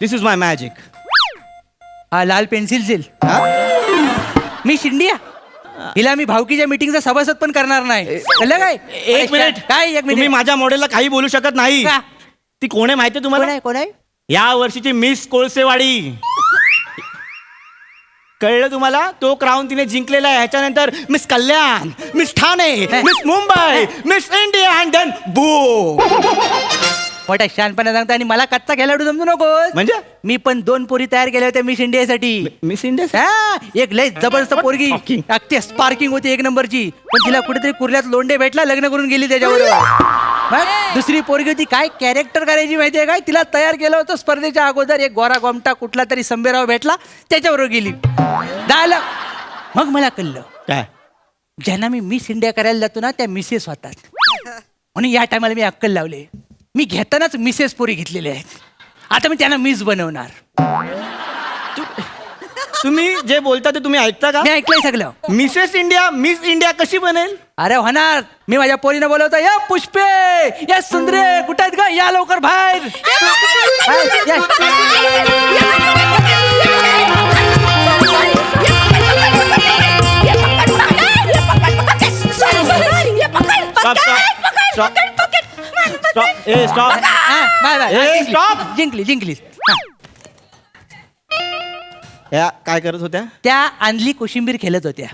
This is my magic. हा लाल पेन्सिल झेल मिस इंडिया. हिला मी भावकीच्या मीटिंगचा सभासद पण करणार नाही. कळलं काय? एक मिनिट काय? एक तुम्ही मिनिट. माझ्या मॉडेलला काही बोलू शकत नाही. का? ती कोण आहे माहितीये तुम्हाला? कोण आहे? या वर्षीची मिस कोळसेवाडी. कळलं तुम्हाला? तो क्राऊन तिने जिंकलेला आहे. ह्याच्यानंतर Miss Kalyan, Miss Thane, Miss Mumbai, Miss India and then बू. मोठा शानपणा सांगता आणि मला कच्चा खेळाडू समजू नको. म्हणजे मी पण 2 पोरी तयार केल्या होत्या मिस इंडियासाठी. मिस इंडिया हा, एक लय जबरदस्त पोरगी अगदी स्पार्किंग होती 1 नंबरची. पण तिला कुठेतरी कुर्ल्यात लोंडे भेटला, लग्न करून गेली त्याच्याबरोबर. दुसरी पोरगी होती काय कॅरेक्टर करायची माहितीये काय? तिला तयार केलं होतं स्पर्धेच्या अगोदर. एक गोरा गोमटा कुठला तरी संबेराव भेटला, त्याच्याबरोबर गेली. झालं. मग मला कळलं काय ज्यांना मी मिस इंडिया करायला जातो ना त्या मिसेस होतात. म्हणून या टायमाला मी अक्कल लावले. मी घेतानाच मिसेस पोरी घेतलेल्या आहेत. आता मी त्यांना मिस बनवणार. तुम्ही जे बोलता ते तुम्ही ऐकता का? मी ऐकलंय सगळं. मिसेस इंडिया मिस इंडिया कशी बनेल? अरे होणार. मी माझ्या पोरीनं बोलवतो या पुष्पे, या सुंदरे, कुठे आहेत का? या लवकर बाहेर. जिंकली. या काय करत होत्या? त्या आणली कोशिंबीर खेळत होत्या.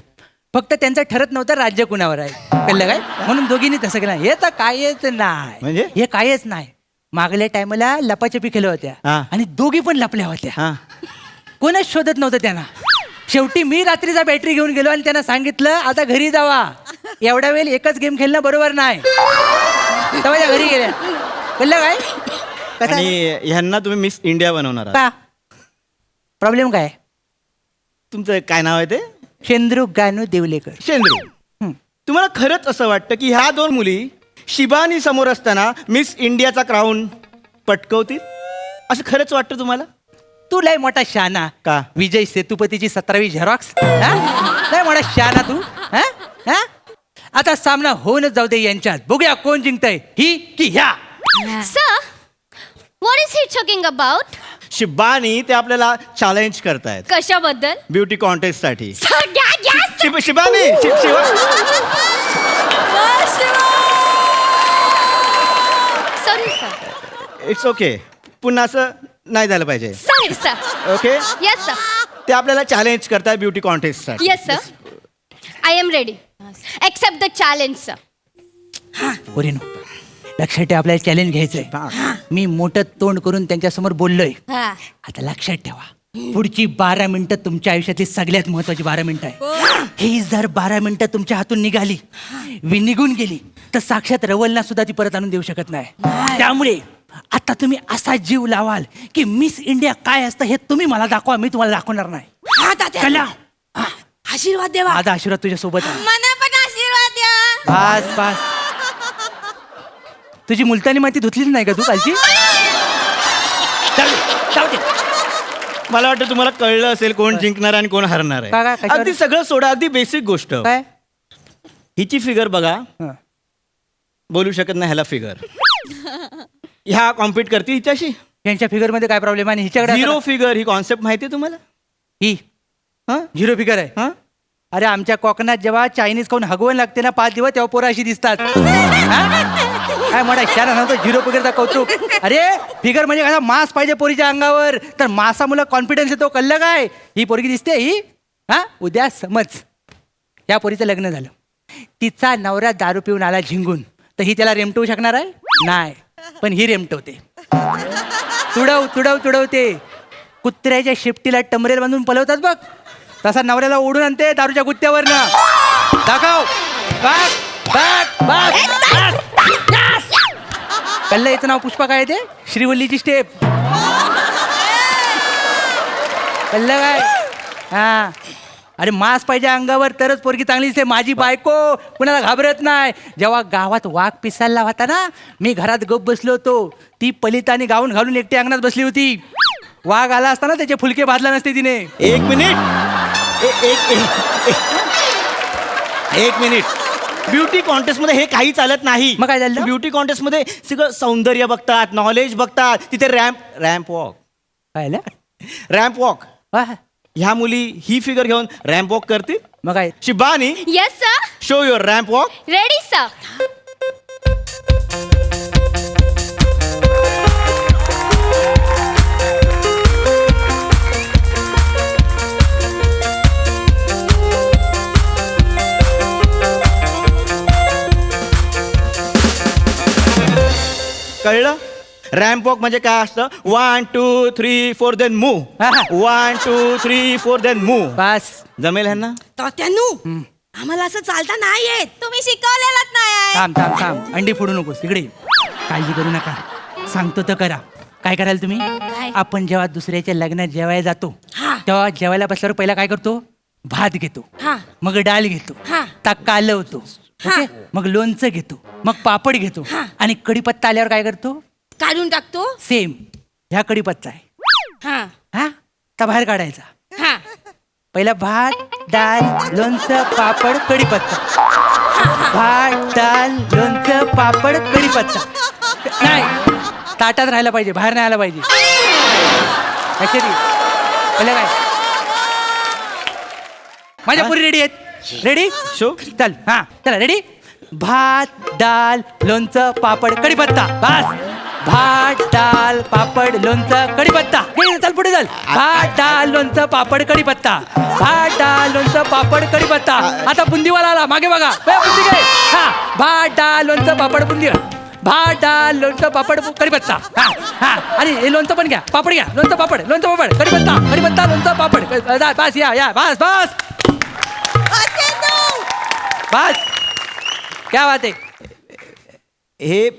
फक्त त्यांचं ठरत नव्हतं राज्य कुणावर आहे. कळलं काय? म्हणून दोघींनी तसं केलं. हे तर कायच नाही. म्हणजे? हे कायच नाही. मागल्या टायमाला लपाछपी खेळत होत्या आणि दोघी पण लपल्या होत्या. कोणच शोधत नव्हतं त्यांना. शेवटी मी रात्रीचा बॅटरी घेऊन गेलो आणि त्यांना सांगितलं आता घरी जावा. एवढा वेळ एकच गेम खेळणं बरोबर नाही. तेव्हा घरी गेल्या. कळलं काय? आणि ह्यांना तुम्ही मिस इंडिया बनवणार आहात. का प्रॉब्लेम काय? तुमचं काय नाव आहे ते? शेंद्रू गानू देवलेकर. शेंद्रू. तुम्हाला खरंच असं वाटतं की ह्या 2 मुली शिबानी समोर असताना मिस इंडियाचा क्राऊन पटकवतील असं खरंच वाटतं तुम्हाला? तू लय मोठा शाना का? विजय सेतुपतीची 17वी झेरॉक्स. लय मोठा शाना तू. आता सामना होऊनच जाऊ दे यांच्यात. बघूया कोण जिंकतय, ही की ह्या. Sir, what is he talking about? Shibani ते आपल्याला चॅलेंज करतायत कशाबद्दल? ब्युटी कॉन्टेस्ट साठी. सगळ्या Shibani sorry sir. It's okay. पुन्हा असं नाही झालं पाहिजे. Sorry sir. Okay. Yes sir. ते आपल्याला चॅलेंज करताय ब्युटी कॉन्टेस्ट साठी. Yes sir. I am ready. Except the challenge sir. पोरीनो लक्षात ठेवा, आपल्याला चॅलेंज घ्यायचंय. मी मोठं तोंड करून त्यांच्यासमोर बोललोय. आता लक्षात ठेवा पुढची 12 मिनिटं तुमच्या आयुष्यातली सगळ्यात महत्वाची 12 मिनिटं आहे. ही जर 12 मिनिटं तुमच्या हातून निघाली, निघून गेली तर साक्षात रवलना सुद्धा ती परत आणून देऊ शकत नाही. त्यामुळे आता तुम्ही असा जीव लावाल की मिस इंडिया काय असतं हे तुम्ही मला दाखवा, मी तुम्हाला दाखवणार नाही. आशीर्वाद देवा. माझा आशीर्वाद तुझ्या सोबत आहे. मला पण आशीर्वाद द्या. बस. तुझी मुलतानी माती धुतलीच नाही का तू कालची? जाऊ दे. मला वाटतं तुम्हाला कळलं असेल कोण जिंकणार आणि कोण हरणार काय, काय, आहे कशावर? अगदी सगळं सोडा, अगदी बेसिक गोष्ट. काय हिची फिगर बघा, हं. बोलू शकत नाही ह्याला फिगर. ह्या कॉम्पिट करते हिच्याशी. यांच्या फिगर मध्ये काय प्रॉब्लेम आहे हिच्याकडे झिरो फिगर ही कॉन्सेप्ट माहिती आहे तुम्हाला? ही हा झिरो फिगर आहे. हा अरे आमच्या कोकणात जेव्हा चायनीज खाऊन हगवण लागते ना 5 दिवस तेव्हा पोरं अशी दिसतात. हा? काय म्हणा शाळा नव्हतं झिरो फिगरचा कौतुक. अरे फिगर म्हणजे कसा मास पाहिजे पोरीच्या अंगावर, तर मासामुळे कॉन्फिडन्स येतो. कळलं काय? ही पोरगी दिसते ही. हा उद्या समज या पोरीचं लग्न झालं, तिचा नवरा दारू पिऊन आला झिंगून, तर ही त्याला रेमटवू शकणार आहे? नाही. पण ही रेमटवते, तुडवते. कुत्र्याच्या शेपटीला टमरेल बांधून पलवतात बघ, तसा नवऱ्याला ओढून आणते दारूच्या गुत्त्यावर ना. दाखव. कल्ला याचं नाव पुष्पा काय ते श्रीवल्लीची स्टेप. कल्लं काय? हा अरे मास पाहिजे अंगावर तरच पोरगी चांगली दिसते. माझी बायको कुणाला घाबरत नाही. जेव्हा गावात वाघ पिसायला होता ना, मी घरात गप बसलो होतो, ती पलितानी गाऊन घालून एकटी अंगणात बसली होती. वाघ आला असताना त्याचे फुलके भाजला नसते तिने. एक मिनिट ब्युटी कॉन्टेस्ट मध्ये हे काही चालत नाही. मग काय झालं? ब्युटी कॉन्टेस्ट मध्ये सगळं सौंदर्य बघतात, नॉलेज बघतात. तिथे रॅम्प वॉक. ह्या मुली ही फिगर घेऊन रॅम्प वॉक करतील. मग काय? Shibani, yes sir. Show your ramp walk. Ready sir. कळलं? रॅम्प वॉक म्हणजे काय असतं? 1 2 3 4 देन मूव्ह. 1 2 3 4 then move. बस जमेल ह्यांना? तात्यानू आम्हाला असं चालता नाही येत. तुम्ही शिकवलेलाच नाही. थांब अंडी फोडू नकोस. इकडे काळजी करू नका, सांगतो तर करा. काय कराल तुम्ही? आपण जेव्हा दुसऱ्याच्या लग्नात जेवायला जातो तेव्हा जेवायला बसल्यावर पहिला काय करतो? भात घेतो, मग डाळ घेतो, ताक कालवतो, ओके? मग लोणचं घेतो, मग पापड घेतो, आणि कढीपत्ता आल्यावर काय करतो? काढून टाकतो. सेम. ह्या कढीपत्ता आहे. हा तर बाहेर काढायचा. पहिला भात डाळ लोणचं पापड कढीपत्ता. भात डाळ लोणचं पापड कढीपत्ता. नाही, ताटात राहायला पाहिजे, बाहेर नाही आला पाहिजे. पहिलं काय? माझ्या पुरी रेडी आहेत? रेडी? शो चल. हा चला रेडी. भात डाळ लोणचं पापड कढीपत्ता. बस. भात डाळ पापड लोणचं कढीपत्ता. चल पुढे चल. भात डाळ लोणचं पापड कढीपत्ता. भात डाळ लोणचं पापड कढीपत्ता. आता बुंदीवाला आला, मागे बघा. बुंदी घे. हा भात डाळ लोणचं पापड बुंदी. भात डाळ लोणचं पापड कढीपत्ता. हा आणि हे लोणचं पण घ्या, पापड घ्या. लोणचं पापड कढीपत्ता लोणचं पापड. बस या बस बस बस. क्या बात आहे. हे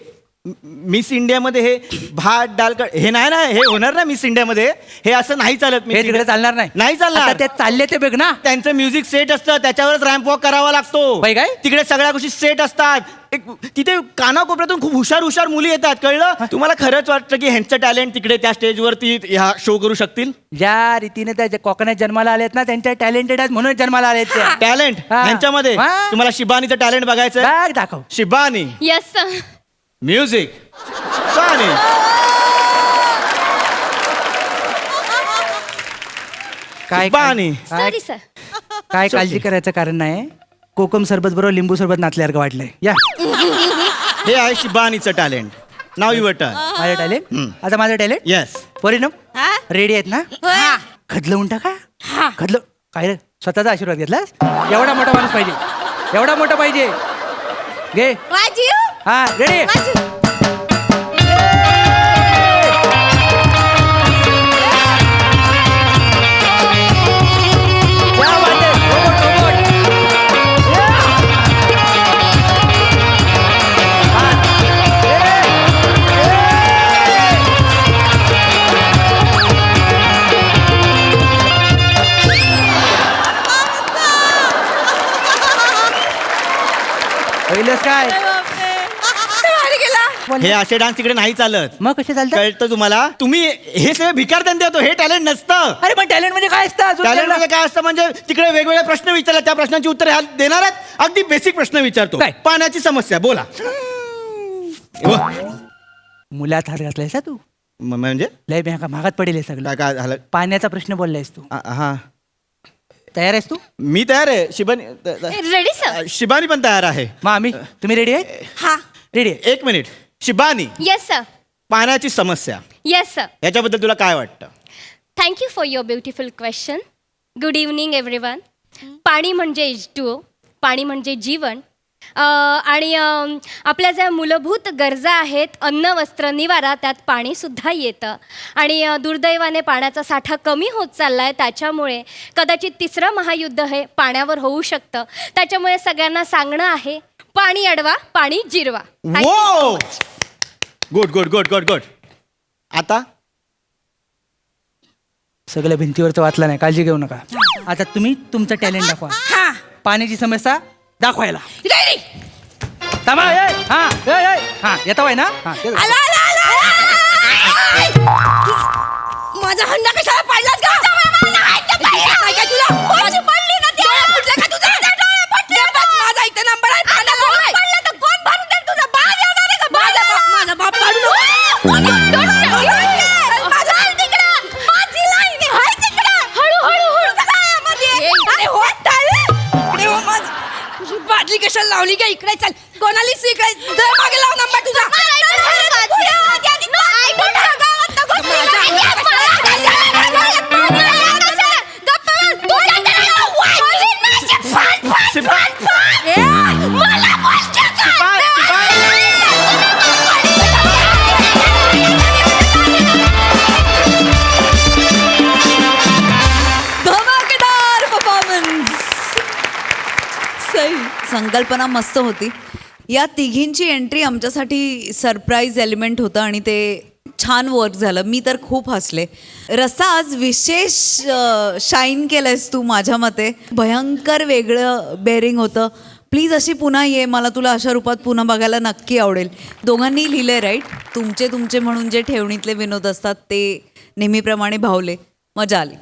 मिस इंडियामध्ये हे भात डाल हे नाही ना, हे होणार ना मिस इंडियामध्ये. हे असं नाही चालत. हे तिकडे चालणार नाही. नाही चालणार. ते चालले ते बघ ना. त्यांचं म्युझिक सेट असतं, त्याच्यावरच रॅम्प वॉक करावा लागतो. काय? तिकडे सगळ्या गोष्टी सेट असतात. तिथे कानाकोपऱ्यातून खूप हुशार मुली येतात. कळलं? तुम्हाला खरंच वाटतं की ह्यांचं टॅलेंट तिकडे त्या स्टेजवरती ह्या शो करू शकतील? ज्या रीतीने त्या कोकणात जन्माला आलेत ना, त्यांच्या टॅलेंटेड आहेत म्हणून जन्माला आलेत. टॅलेंट ह्यांच्यामध्ये. तुम्हाला शिबानीचं टॅलेंट बघायचं? दाखव. Shibani. Yes sir. Music. Shibani. काय शिबानी. Sorry sir. काय काळजी करायचं कारण नाही. कोकम सरबत बरोबर लिंबू सरबत नाचल्यासारखं वाटलंय. या हे आहे शिबानीचं टॅलेंट. Now your turn. माझं टॅलेंट. आता माझं टॅलेंट. येस. परिणाम रेडी आहेत ना? खदलवून टाका. खदलं काय रे? स्वतःचा आशीर्वाद घेतलास? एवढा मोठा माणूस पाहिजे, एवढा मोठा पाहिजे. घे. हा रेडी. पहिलंच काय? हे असे डान्स तिकडे नाही चालत. मग कसे चालतात? कळतं तुम्हाला? तुम्ही हे सगळे भिकार धंदे होतो, हे टॅलेंट नसतं. अरे पण टॅलेंट म्हणजे काय असतं अजून टॅलेंट त्याला? म्हणजे काय असतं म्हणजे तिकडे वेगवेगळे प्रश्न विचारले, त्या प्रश्नांची उत्तरे ह्या देणार आहेत. अगदी बेसिक प्रश्न विचारतो. काय? पाण्याची समस्या बोला. मुलात हात घातलायस तू, म्हणजे लय बँका महागात पडेल हे सगळं. काय काय झालं? पाण्याचा प्रश्न बोललायस तू. हा, तयार आहेस तू? मी तयार आहे. Shibani ready sir? शिबानी पण तयार आहे. मग आम्ही, तुम्ही रेडी आहे? हा. रेडी आहे. एक मिनिट. Shibani, yes sir. पाण्याची समस्या येस सर. याच्याबद्दल तुला काय वाटतं? Thank you for your beautiful question. Good evening everyone. पाणी म्हणजे H2O, पाणी म्हणजे जीवन. आणि आपल्या ज्या मूलभूत गरजा आहेत, अन्न, वस्त्र, निवारा, त्यात पाणीसुद्धा येतं. आणि दुर्दैवाने पाण्याचा साठा कमी होत चालला आहे. त्याच्यामुळे कदाचित तिसरं महायुद्ध हे पाण्यावर होऊ शकतं. त्याच्यामुळे सगळ्यांना सांगणं आहे, पाणी अडवा, पाणी जिरवा. Thank you so वो much. Good good good good good. आता सगळं भिंतीवरचं वाचलं नाही, काळजी घेऊ नका. आता तुम्ही तुमचं टॅलेंट दाखवा. हा. पाण्याची समस्या दाखवायला. रेडी. थांबा. हा येता आहे ना? हा येतो. आला आला आला, माझा हंडा कशाला पाडलास का? काय काय तुला? माझी पडली ना ती. डोळे फुटले का तुझे? डोळे फुटले. माझा इथे नंबर आहे. पाण्याला लावलाय. पडलं तर कोण भरून देईल तुझा? बाप येणार आहे का? माझा बाप काढू नको. माझा तिकडे. माझी लाईन आहे तिकडे. हळू मध्ये. अरे हो ताई. इकडे हो माझ. तुझी बाटली कशाला लावली का? इकडे चल. कोणाली इकडे दर मागे लाव नंबर तुझा. धमाकेदार परफॉर्मन्स. सही. संकल्पना मस्त होती. या तिघींची एंट्री आमच्यासाठी सरप्राईज एलिमेंट होतं आणि ते छान वर्क झालं. मी तर खूप हसले. रस्सा आज विशेष शाईन केलंयस तू माझ्या मते. भयंकर वेगळं बेअरिंग होतं. प्लीज अशी पुन्हा ये, मला तुला अशा रूपात पुन्हा बघायला नक्की आवडेल. दोघांनी लिहिलंय राईट. तुमचे म्हणून जे ठेवणीतले विनोद असतात ते नेहमीप्रमाणे भावले. मजा आली.